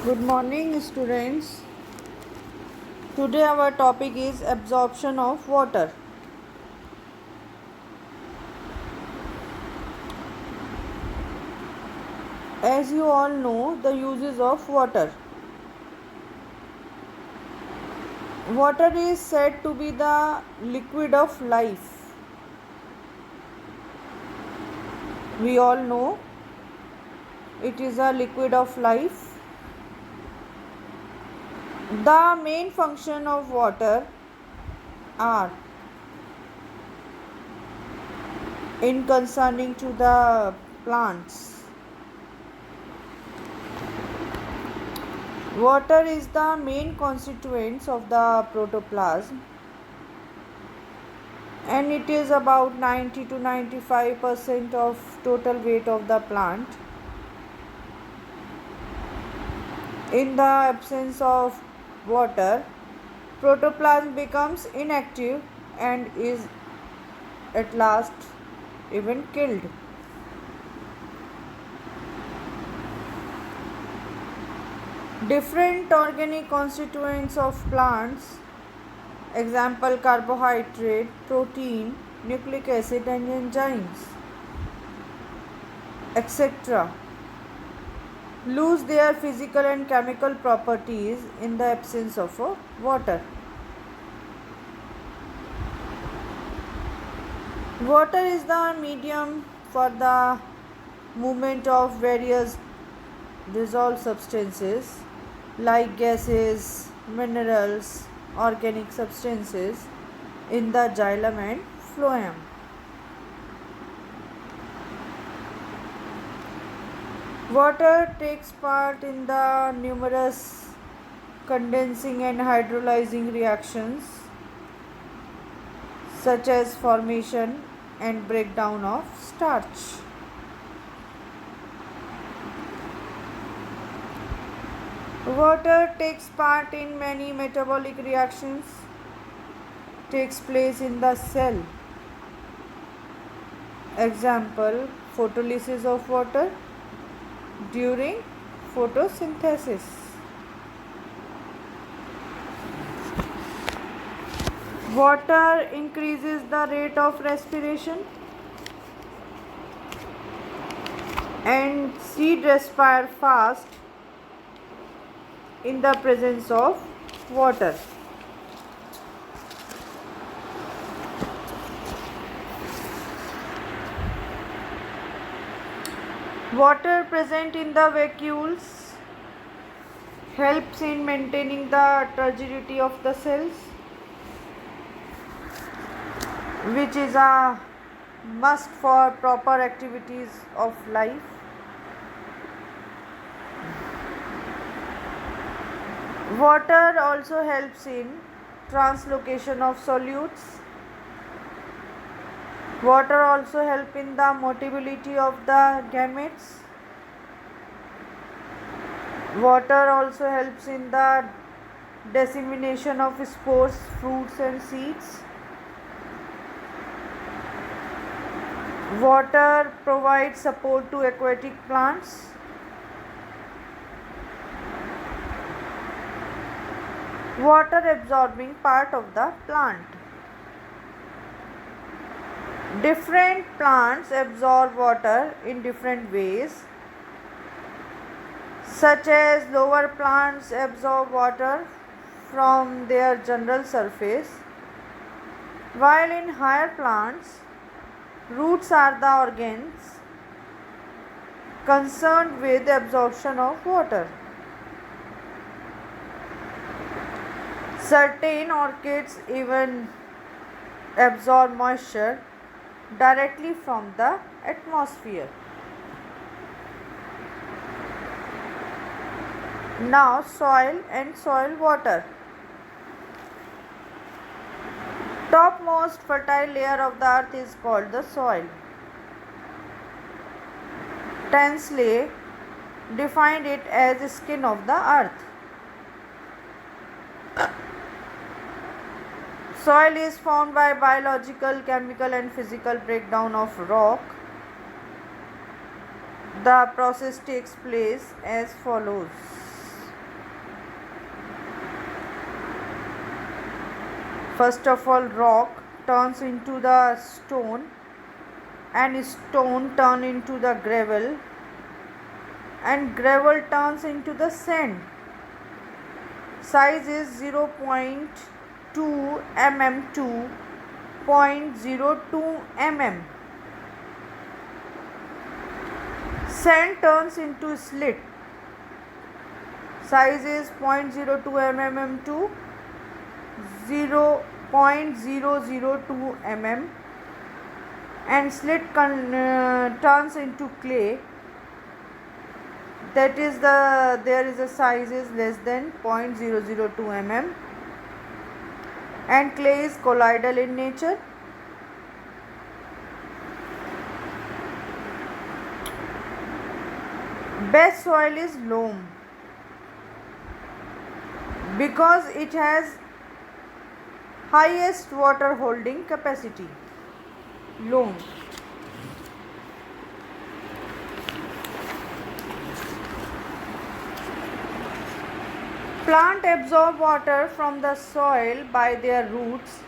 Good morning, students. Today, our topic is absorption of water. As you all know, the uses of water. Water is said to be the liquid of life. We all know it is a liquid of life. The main function of water are in concerning to the plants. Water is the main constituent of the protoplasm, and it is about 90 to 95% of total weight of the plant. In the absence of water, protoplasm becomes inactive and is at last even killed. Different organic constituents of plants, example carbohydrate, protein, nucleic acid and enzymes, etc., lose their physical and chemical properties in the absence of water. Water is the medium for the movement of various dissolved substances like gases, minerals, organic substances in the xylem and phloem. Water takes part in the numerous condensing and hydrolyzing reactions such as formation and breakdown of starch. Water takes part in many metabolic reactions, takes place in the cell. Example, photolysis of water during photosynthesis. Water increases the rate of respiration and seed respire fast in the presence of water. Water present in the vacuoles helps in maintaining the turgidity of the cells, which is a must for proper activities of life. Water also helps in translocation of solutes. Water also helps in the motility of the gametes. Water also helps in the dissemination of spores, fruits and seeds. Water provides support to aquatic plants. Water absorbing part of the plant. Different plants absorb water in different ways, such as lower plants absorb water from their general surface, while in higher plants, roots are the organs concerned with absorption of water. Certain orchids even absorb moisture directly from the atmosphere. Now, soil and soil water. Topmost fertile layer of the earth is called the soil. Tinsley defined it as the skin of the earth. Soil is formed by biological, chemical and physical breakdown of rock. The process takes place as follows. First of all, rock turns into the stone, and stone turn into the gravel, and gravel turns into the sand. Size is 0.2 mm to 0.02 mm. Sand turns into slit. Size is 0.02 mm to 0.002 mm, and slit turns into clay. That is there is a size is less than 0.002 mm, and clay is colloidal in nature. Best soil is loam because it has highest water holding capacity. Loam. Plant absorb water from the soil by their roots,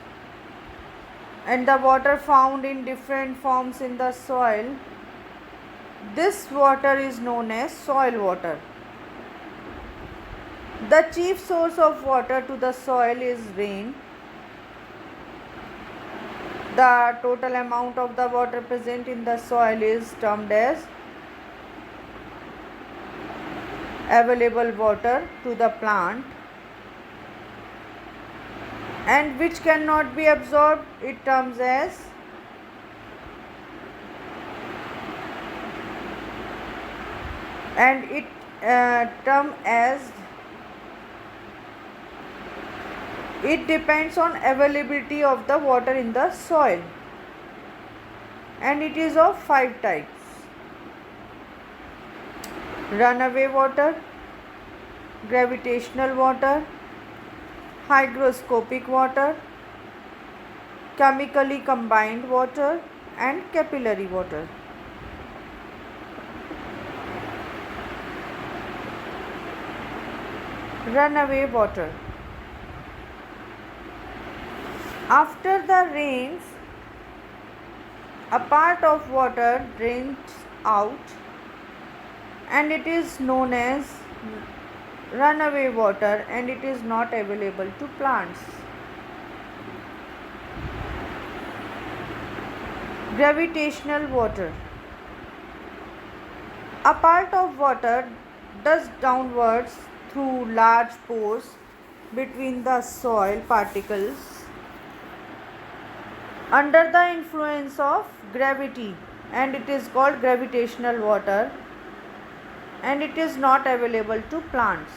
and the water found in different forms in the soil. This water is known as soil water. The chief source of water to the soil is rain. The total amount of the water present in the soil is termed as available water to the plant, and which cannot be absorbed, it terms as it depends on availability of the water in the soil, and it is of 5 types: runaway water, gravitational water, hygroscopic water, chemically combined water, and capillary water. Runaway water. After the rains, a part of water drains out, and it is known as runaway water, and it is not available to plants. Gravitational water. A part of water does downwards through large pores between the soil particles under the influence of gravity, and it is called gravitational water, and it is not available to plants.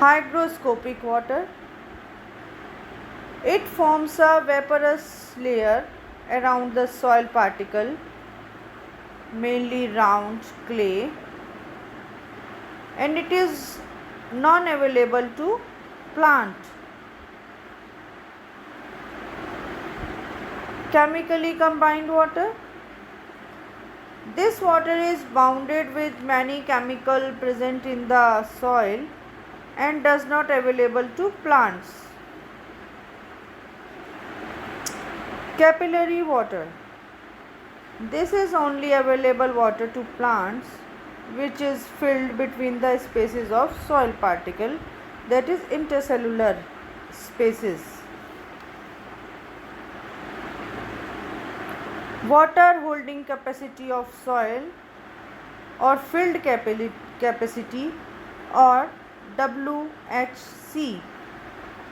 Hygroscopic water. It forms a vaporous layer around the soil particle, mainly round clay, and it is non-available to plant. Chemically combined water. This water is bounded with many chemicals present in the soil and does not available to plants. Capillary water. This is only available water to plants which is filled between the spaces of soil particle, that is intercellular spaces. Water holding capacity of soil or filled capacity, or WHC,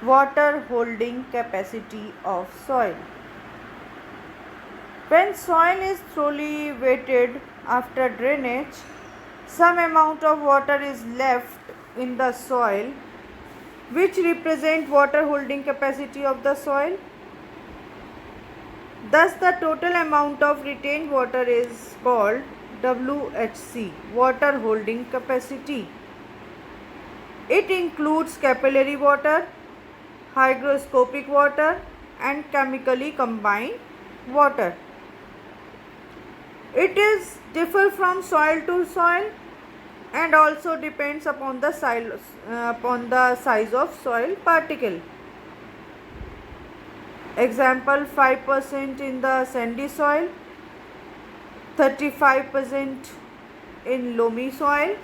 water holding capacity of soil. When soil is thoroughly wetted after drainage, some amount of water is left in the soil, which represent water holding capacity of the soil. Thus, the total amount of retained water is called WHC, water holding capacity. It includes capillary water, hygroscopic water, and chemically combined water. It is differ from soil to soil. and also depends upon the size of soil particle. Example, 5% in the sandy soil, 35% in loamy soil,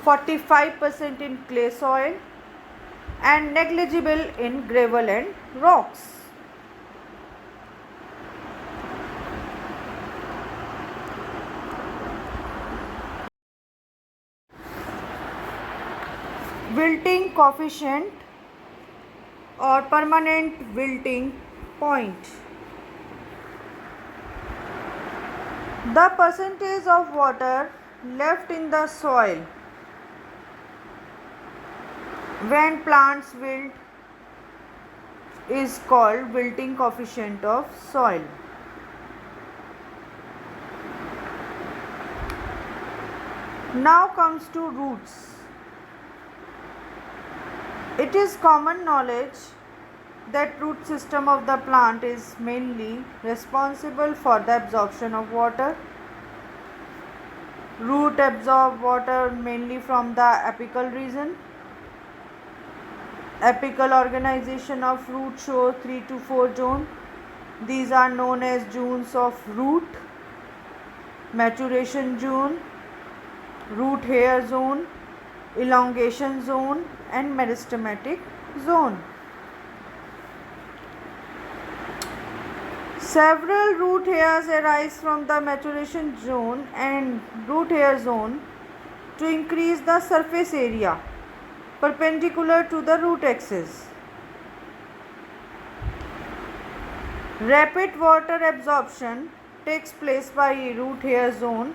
45% in clay soil, and negligible in gravel and rocks. Wilting coefficient or permanent wilting point. The percentage of water left in the soil when plants wilt is called wilting coefficient of soil. Now comes to roots. It is common knowledge that root system of the plant is mainly responsible for the absorption of water. Root absorb water mainly from the apical region. Apical organization of root show 3 to 4 zones. These are known as zones of root, maturation zone, root hair zone, elongation zone, and meristematic zone. Several root hairs arise from the maturation zone and root hair zone to increase the surface area perpendicular to the root axis. Rapid water absorption takes place by root hair zone,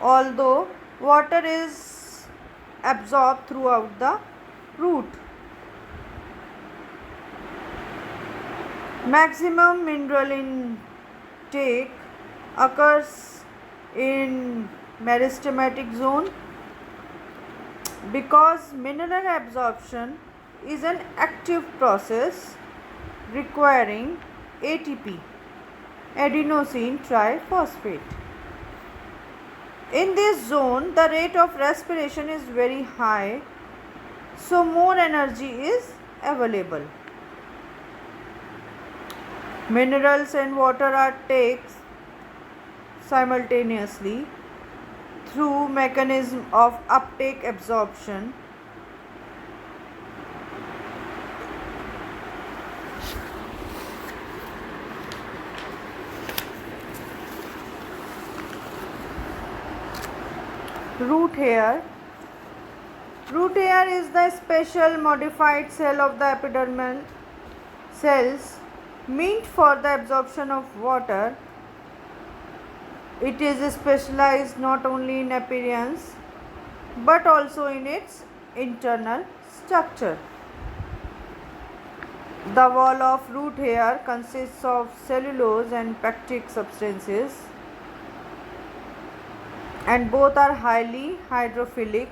although water is absorbed throughout the root. Maximum mineral intake occurs in meristematic zone because mineral absorption is an active process requiring ATP, adenosine triphosphate. In this zone, the rate of respiration is very high, so more energy is available. Minerals and water are taken simultaneously through mechanism of uptake absorption. Root hair. Root hair is the special modified cell of the epidermal cells meant for the absorption of water. It is specialized not only in appearance but also in its internal structure. The wall of root hair consists of cellulose and pectic substances, and both are highly hydrophilic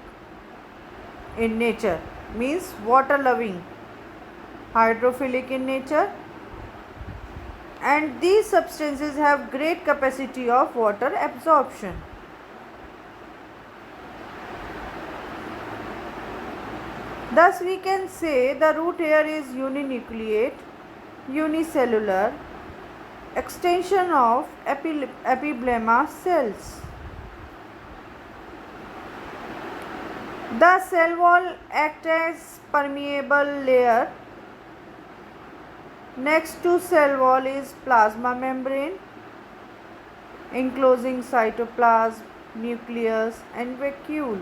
in nature, means water loving, hydrophilic in nature, and these substances have great capacity of water absorption. Thus we can say the root hair is uninucleate, unicellular extension of epiblema cells. The cell wall acts as permeable layer. Next to cell wall is plasma membrane enclosing cytoplasm, nucleus, and vacuole.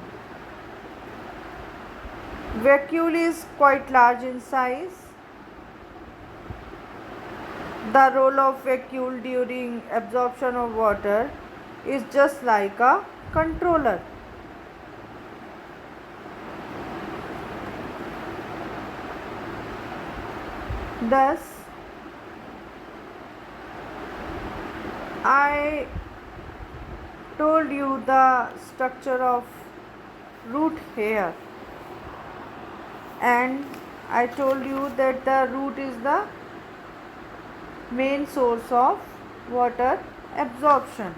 Vacuole is quite large in size. The role of vacuole during absorption of water is just like a controller. Thus, I told you the structure of root hair, and I told you that the root is the main source of water absorption.